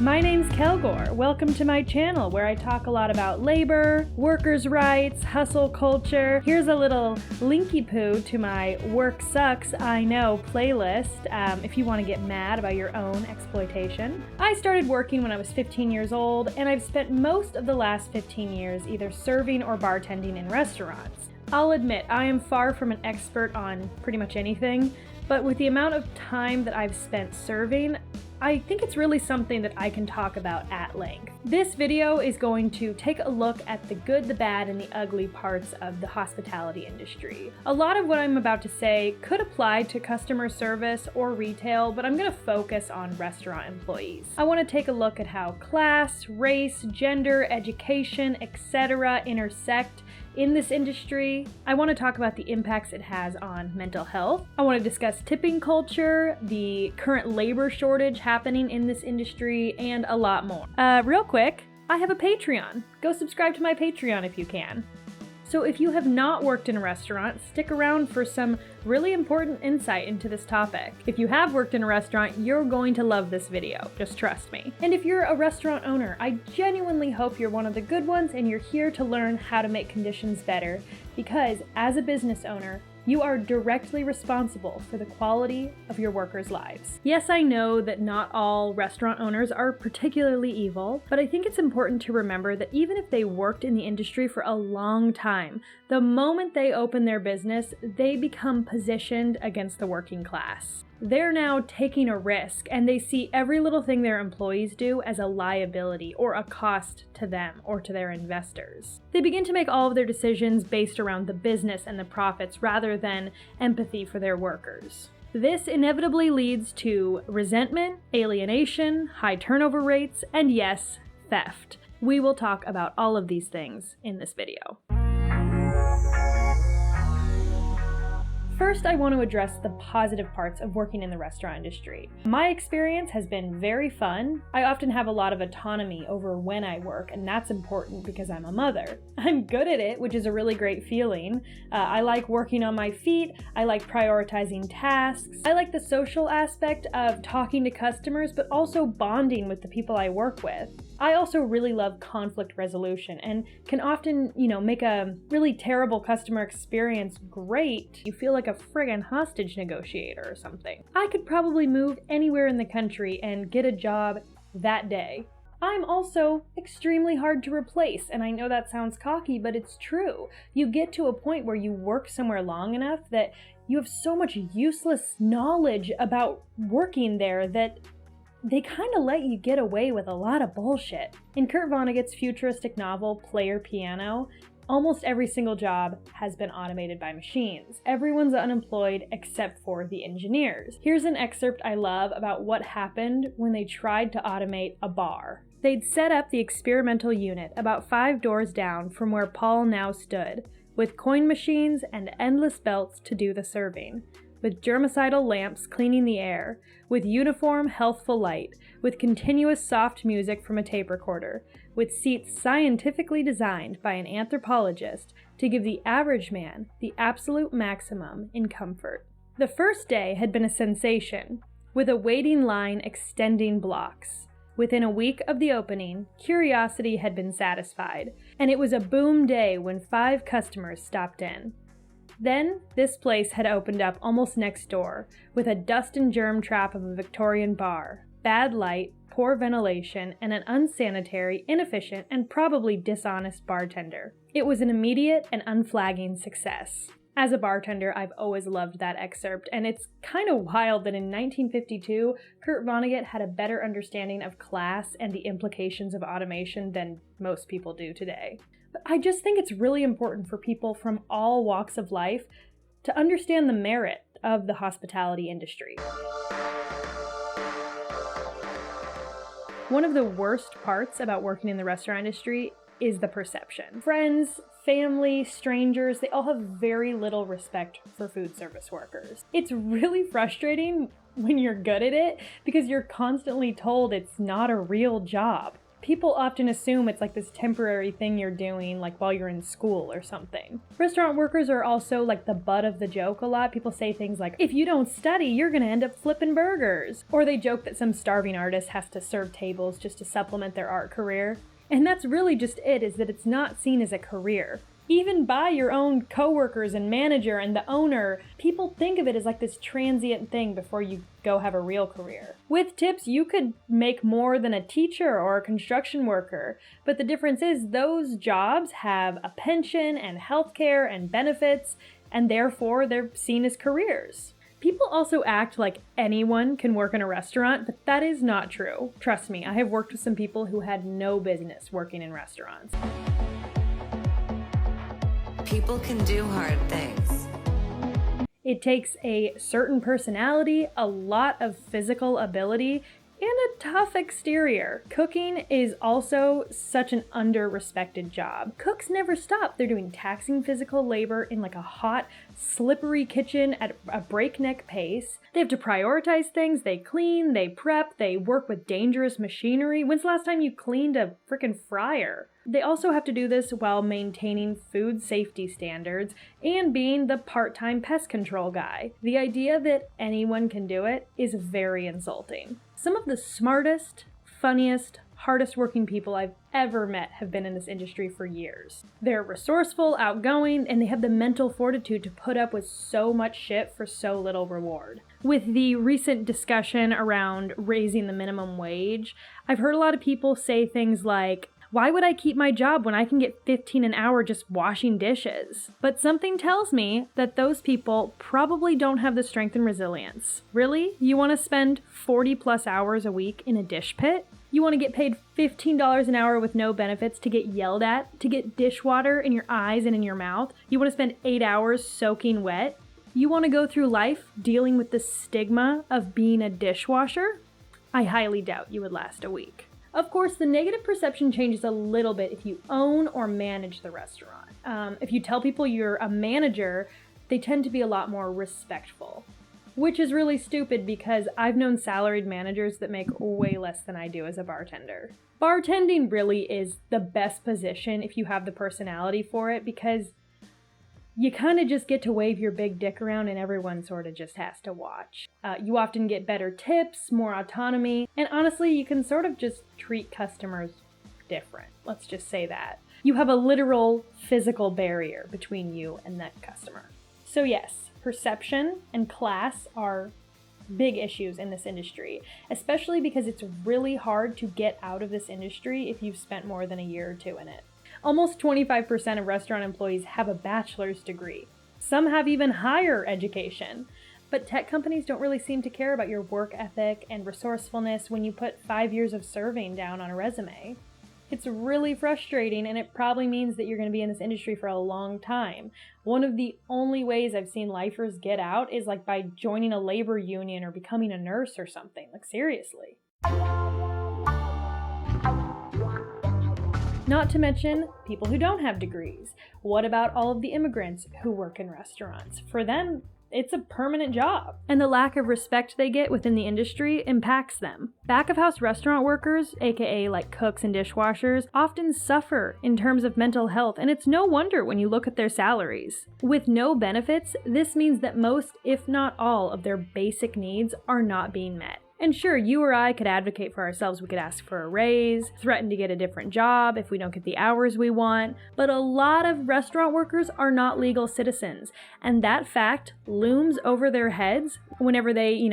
My name's Kelgore. Welcome to my channel where I talk a lot about labor, workers' rights, hustle culture. Here's a little linky poo to my Work Sucks, I Know playlist if you want to get mad about your own exploitation. I started working when I was 15 years old, and I've spent most of the last 15 years either serving or bartending in restaurants. I'll admit, I am far from an expert on pretty much anything, but with the amount of time that I've spent serving, I think it's really something that I can talk about at length. This video is going to take a look at the good, the bad, and the ugly parts of the hospitality industry. A lot of what I'm about to say could apply to customer service or retail, but I'm going to focus on restaurant employees. I want to take a look at how class, race, gender, education, etc. intersect in this industry. I want to talk about the impacts it has on mental health. I want to discuss tipping culture, the current labor shortage happening in this industry, and a lot more. Real quick, I have a Patreon. Go subscribe to my Patreon if you can. So if you have not worked in a restaurant, stick around for some really important insight into this topic. If you have worked in a restaurant, you're going to love this video, just trust me. And if you're a restaurant owner, I genuinely hope you're one of the good ones and you're here to learn how to make conditions better, because as a business owner, you are directly responsible for the quality of your workers' lives. Yes, I know that not all restaurant owners are particularly evil, but I think it's important to remember that even if they worked in the industry for a long time, the moment they open their business, they become positioned against the working class. They're now taking a risk, and they see every little thing their employees do as a liability or a cost to them or to their investors. They begin to make all of their decisions based around the business and the profits rather than empathy for their workers. This inevitably leads to resentment, alienation, high turnover rates, and yes, theft. We will talk about all of these things in this video. First, I want to address the positive parts of working in the restaurant industry. My experience has been very fun. I often have a lot of autonomy over when I work, and that's important because I'm a mother. I'm good at it, which is a really great feeling. I like working on my feet. I like prioritizing tasks. I like the social aspect of talking to customers, but also bonding with the people I work with. I also really love conflict resolution and can often, make a really terrible customer experience great. You feel like a friggin' hostage negotiator or something. I could probably move anywhere in the country and get a job that day. I'm also extremely hard to replace, and I know that sounds cocky, but it's true. You get to a point where you work somewhere long enough that you have so much useless knowledge about working there that they kind of let you get away with a lot of bullshit. In Kurt Vonnegut's futuristic novel, Player Piano, almost every single job has been automated by machines. Everyone's unemployed except for the engineers. Here's an excerpt I love about what happened when they tried to automate a bar. They'd set up the experimental unit about 5 doors down from where Paul now stood, with coin machines and endless belts to do the serving, with germicidal lamps cleaning the air, with uniform, healthful light, with continuous soft music from a tape recorder, with seats scientifically designed by an anthropologist to give the average man the absolute maximum in comfort. The first day had been a sensation, with a waiting line extending blocks. Within a week of the opening, curiosity had been satisfied, and it was a boom day when 5 customers stopped in. Then, this place had opened up almost next door, with a dust and germ trap of a Victorian bar, bad light, poor ventilation, and an unsanitary, inefficient, and probably dishonest bartender. It was an immediate and unflagging success. As a bartender, I've always loved that excerpt, and it's kind of wild that in 1952, Kurt Vonnegut had a better understanding of class and the implications of automation than most people do today. But I just think it's really important for people from all walks of life to understand the merit of the hospitality industry. One of the worst parts about working in the restaurant industry is the perception. Friends, family, strangers, they all have very little respect for food service workers. It's really frustrating when you're good at it because you're constantly told it's not a real job. People often assume it's like this temporary thing you're doing like while you're in school or something. Restaurant workers are also like the butt of the joke a lot. People say things like, if you don't study, you're gonna end up flipping burgers. Or they joke that some starving artist has to serve tables just to supplement their art career. And that's really just it, is that it's not seen as a career. Even by your own coworkers and manager and the owner, people think of it as like this transient thing before you go have a real career. With tips, you could make more than a teacher or a construction worker, but the difference is those jobs have a pension and healthcare and benefits, and therefore they're seen as careers. People also act like anyone can work in a restaurant, but that is not true. Trust me, I have worked with some people who had no business working in restaurants. People can do hard things. It takes a certain personality, a lot of physical ability, and a tough exterior. Cooking is also such an under-respected job. Cooks never stop. They're doing taxing physical labor in like a hot, slippery kitchen at a breakneck pace. They have to prioritize things. They clean, they prep, they work with dangerous machinery. When's the last time you cleaned a frickin' fryer? They also have to do this while maintaining food safety standards and being the part-time pest control guy. The idea that anyone can do it is very insulting. Some of the smartest, funniest, hardest working people I've ever met have been in this industry for years. They're resourceful, outgoing, and they have the mental fortitude to put up with so much shit for so little reward. With the recent discussion around raising the minimum wage, I've heard a lot of people say things like, why would I keep my job when I can get $15 an hour just washing dishes? But something tells me that those people probably don't have the strength and resilience. Really? You want to spend 40 plus hours a week in a dish pit? You want to get paid $15 an hour with no benefits to get yelled at, to get dishwater in your eyes and in your mouth? You want to spend 8 hours soaking wet? You want to go through life dealing with the stigma of being a dishwasher? I highly doubt you would last a week. Of course, the negative perception changes a little bit if you own or manage the restaurant. If you tell people you're a manager, they tend to be a lot more respectful, which is really stupid because I've known salaried managers that make way less than I do as a bartender. Bartending really is the best position if you have the personality for it, because you kind of just get to wave your big dick around and everyone sort of just has to watch. You often get better tips, more autonomy, and honestly, you can sort of just treat customers different. Let's just say that. You have a literal physical barrier between you and that customer. So yes, perception and class are big issues in this industry, especially because it's really hard to get out of this industry if you've spent more than a year or two in it. Almost 25% of restaurant employees have a bachelor's degree. Some have even higher education. But tech companies don't really seem to care about your work ethic and resourcefulness when you put 5 years of serving down on a resume. It's really frustrating, and it probably means that you're going to be in this industry for a long time. One of the only ways I've seen lifers get out is like by joining a labor union or becoming a nurse or something. Like, seriously. Not to mention people who don't have degrees. What about all of the immigrants who work in restaurants? For them, it's a permanent job, and the lack of respect they get within the industry impacts them. Back-of-house restaurant workers, aka like cooks and dishwashers, often suffer in terms of mental health, and it's no wonder when you look at their salaries. With no benefits, this means that most, if not all, of their basic needs are not being met. And sure, you or I could advocate for ourselves. We could ask for a raise, threaten to get a different job if we don't get the hours we want. But a lot of restaurant workers are not legal citizens. And that fact looms over their heads whenever they,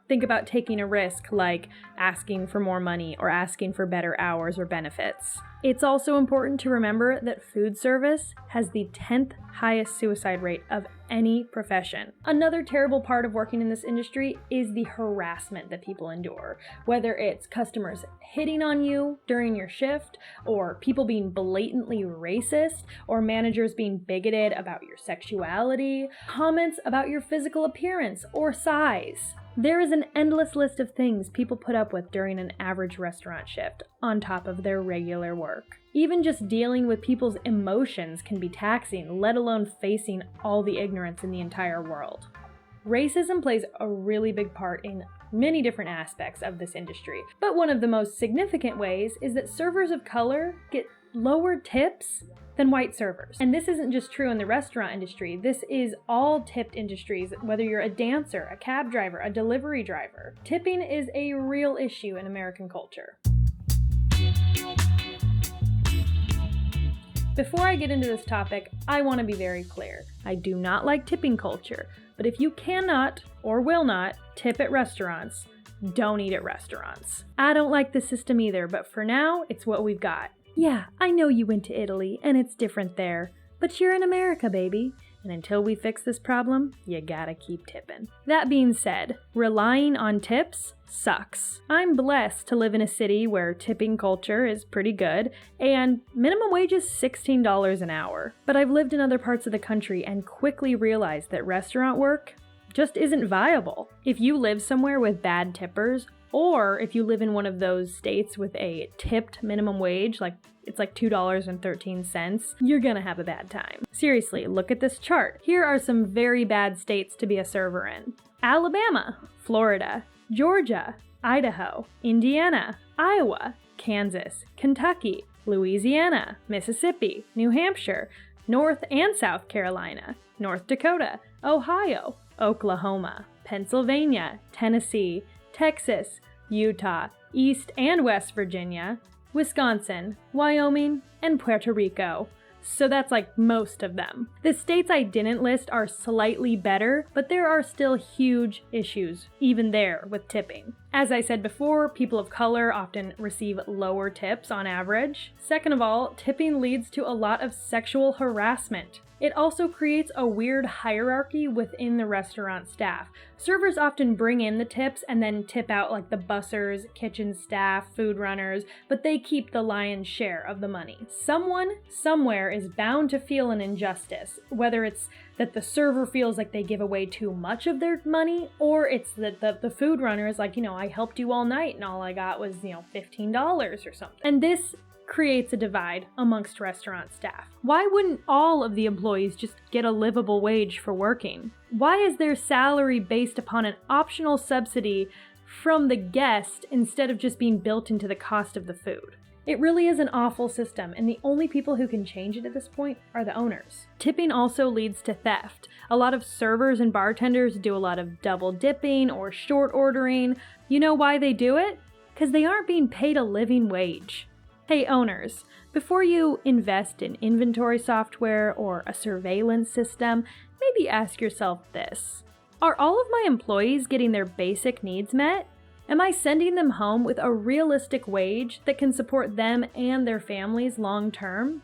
think about taking a risk like asking for more money or asking for better hours or benefits. It's also important to remember that food service has the 10th highest suicide rate of any profession. Another terrible part of working in this industry is the harassment that people endure, whether it's customers hitting on you during your shift, or people being blatantly racist, or managers being bigoted about your sexuality, comments about your physical appearance or size. There is an endless list of things people put up with during an average restaurant shift, on top of their regular work. Even just dealing with people's emotions can be taxing, let alone facing all the ignorance in the entire world. Racism plays a really big part in many different aspects of this industry, but one of the most significant ways is that servers of color get lower tips than white servers. And this isn't just true in the restaurant industry, this is all tipped industries, whether you're a dancer, a cab driver, a delivery driver. Tipping is a real issue in American culture. Before I get into this topic, I want to be very clear. I do not like tipping culture, but if you cannot or will not tip at restaurants, don't eat at restaurants. I don't like the system either, but for now, it's what we've got. Yeah, I know you went to Italy and it's different there, but you're in America, baby. And until we fix this problem, you gotta keep tipping. That being said, relying on tips sucks. I'm blessed to live in a city where tipping culture is pretty good, and minimum wage is $16 an hour. But I've lived in other parts of the country and quickly realized that restaurant work just isn't viable. If you live somewhere with bad tippers, or if you live in one of those states with a tipped minimum wage, like it's like $2.13, you're gonna have a bad time. Seriously, look at this chart. Here are some very bad states to be a server in: Alabama, Florida, Georgia, Idaho, Indiana, Iowa, Kansas, Kentucky, Louisiana, Mississippi, New Hampshire, North and South Carolina, North Dakota, Ohio, Oklahoma, Pennsylvania, Tennessee, Texas, Utah, East and West Virginia, Wisconsin, Wyoming, and Puerto Rico. So that's like most of them. The states I didn't list are slightly better, but there are still huge issues, even there, with tipping. As I said before, people of color often receive lower tips on average. Second of all, tipping leads to a lot of sexual harassment. It also creates a weird hierarchy within the restaurant staff. Servers often bring in the tips and then tip out like the bussers, kitchen staff, food runners, but they keep the lion's share of the money. Someone, somewhere is bound to feel an injustice, whether it's that the server feels like they give away too much of their money, or it's that the food runner is like, I helped you all night and all I got was, $15 or something. And this creates a divide amongst restaurant staff. Why wouldn't all of the employees just get a livable wage for working? Why is their salary based upon an optional subsidy from the guest instead of just being built into the cost of the food? It really is an awful system, and the only people who can change it at this point are the owners. Tipping also leads to theft. A lot of servers and bartenders do a lot of double dipping or short ordering. You know why they do it? Because they aren't being paid a living wage. Hey owners, before you invest in inventory software or a surveillance system, maybe ask yourself this: are all of my employees getting their basic needs met? Am I sending them home with a realistic wage that can support them and their families long term?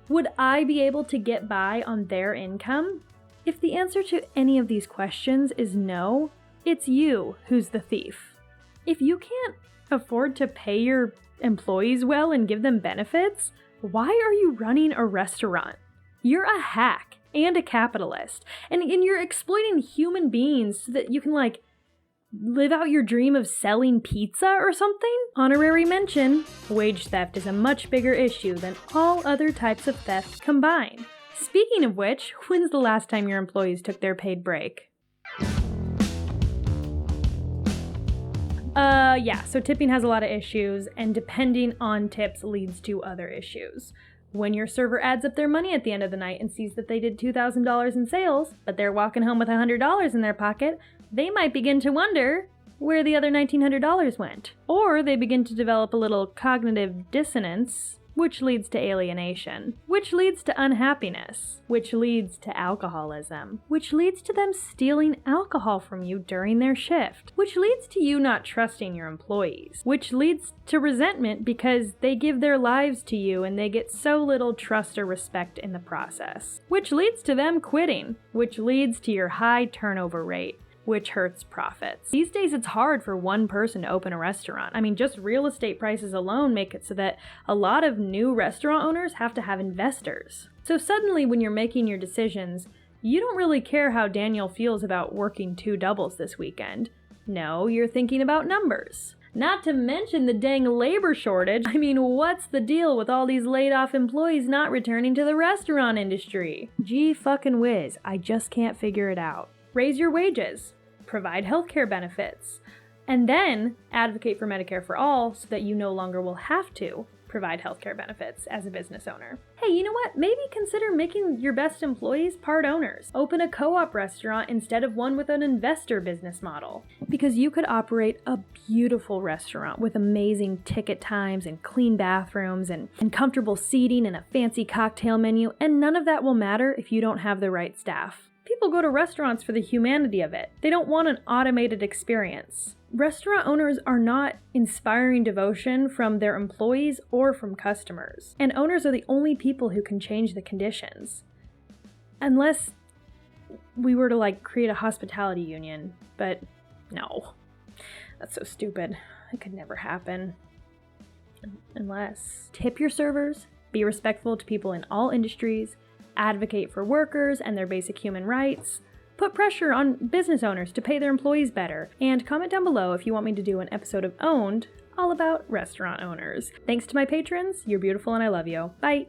Would I be able to get by on their income? If the answer to any of these questions is no, it's you who's the thief. If you can't afford to pay your employees well and give them benefits, why are you running a restaurant? You're a hack and a capitalist, and you're exploiting human beings so that you can live out your dream of selling pizza or something? Honorary mention, wage theft is a much bigger issue than all other types of theft combined. Speaking of which, when's the last time your employees took their paid break? So tipping has a lot of issues, and depending on tips leads to other issues. When your server adds up their money at the end of the night and sees that they did $2,000 in sales, but they're walking home with $100 in their pocket, they might begin to wonder where the other $1,900 went. Or they begin to develop a little cognitive dissonance, which leads to alienation, which leads to unhappiness, which leads to alcoholism, which leads to them stealing alcohol from you during their shift, which leads to you not trusting your employees, which leads to resentment because they give their lives to you and they get so little trust or respect in the process, which leads to them quitting, which leads to your high turnover rate, which hurts profits. These days it's hard for one person to open a restaurant. I mean, just real estate prices alone make it so that a lot of new restaurant owners have to have investors. So suddenly when you're making your decisions, you don't really care how Daniel feels about working 2 doubles this weekend. No, you're thinking about numbers. Not to mention the dang labor shortage. I mean, what's the deal with all these laid off employees not returning to the restaurant industry? Gee fucking whiz, I just can't figure it out. raise your wages, provide healthcare benefits, and then advocate for Medicare for all so that you no longer will have to provide healthcare benefits as a business owner. Hey, you know what? Maybe consider making your best employees part owners. Open a co-op restaurant instead of one with an investor business model. Because you could operate a beautiful restaurant with amazing ticket times and clean bathrooms and comfortable seating and a fancy cocktail menu, and none of that will matter if you don't have the right staff. People go to restaurants for the humanity of it. They don't want an automated experience. Restaurant owners are not inspiring devotion from their employees or from customers. And owners are the only people who can change the conditions. Unless we were to create a hospitality union. But no, that's so stupid. It could never happen. Unless tip your servers, be respectful to people in all industries, advocate for workers and their basic human rights, put pressure on business owners to pay their employees better, and comment down below if you want me to do an episode of Owned all about restaurant owners. Thanks to my patrons, you're beautiful and I love you. Bye!